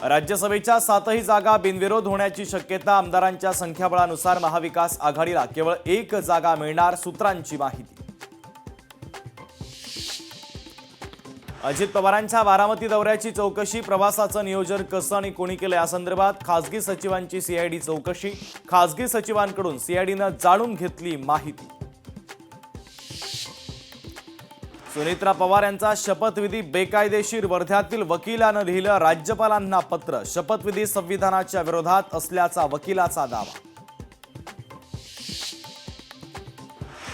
राज्यसभेच्या 7ही जागा बिनविरोध होण्याची शक्यता। आमदारांच्या संख्याबळानुसार महाविकास आघाडीला केवळ 1 जागा मिळणार, सूत्रांची माहिती। अजित पवारांच्या बारामती दौऱ्याची चौकशी, प्रवासाचं नियोजन कसं आणि कोणी केलं यासंदर्भात खासगी सचिवांची सीआयडी चौकशी। खासगी सचिवांकडून सीआयडीनं जाणून घेतली माहिती। सुनेत्रा पवार यांचा शपथविधी बेकायदेशीर, वर्ध्यातील वकिलानं लिहिलं राज्यपालांना पत्र। शपथविधी संविधानाच्या विरोधात असल्याचा वकिलाचा दावा।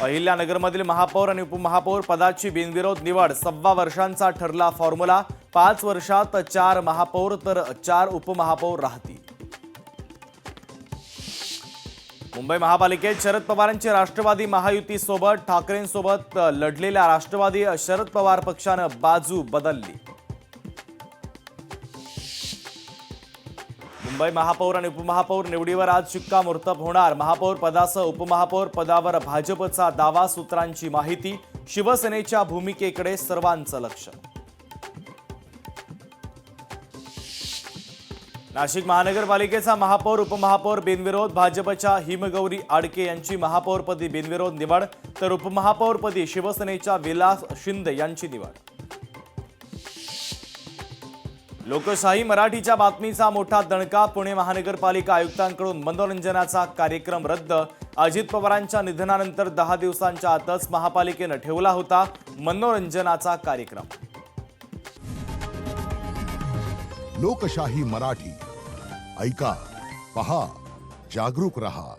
अहिल्यानगरमधील महापौर आणि उपमहापौर पदाची बिनविरोध निवड, 1.25 वर्षांचा ठरला फॉर्म्युला। 5 वर्षात 4 महापौर तर 4 उपमहापौर राहतील। मुंबई महापालिकेत शरद पवारांची राष्ट्रवादी महायुतीसोबत, ठाकरेंसोबत लढलेल्या राष्ट्रवादी शरद पवार पक्षानं बाजू बदलली। मुंबई महापौर आणि उपमहापौर निवडीवर आज शिक्कामोर्तब होणार। महापौर पदासह उपमहापौर पदावर भाजपचा दावा, सूत्रांची माहिती। शिवसेनेच्या भूमिकेकडे सर्वांचं लक्ष। नाशिक महानगरपालिकेचा महापौर उपमहापौर बिनविरोध, भाजपच्या हिमगौरी आडके यांची महापौरपदी बिनविरोध निवड, तर उपमहापौरपदी शिवसेनेच्या विलास शिंदे यांची निवड। लोकशाही मराठीच्या बातमीचा मोठा दणका, पुणे महानगरपालिका आयुक्तांकडून मनोरंजनाचा कार्यक्रम रद्द। अजित पवारांच्या निधनानंतर 10 दिवसांच्या आतच महापालिकेनं ठेवला होता मनोरंजनाचा कार्यक्रम। लोकशाही मराठी ऐका, पहा, जागरूक रहा।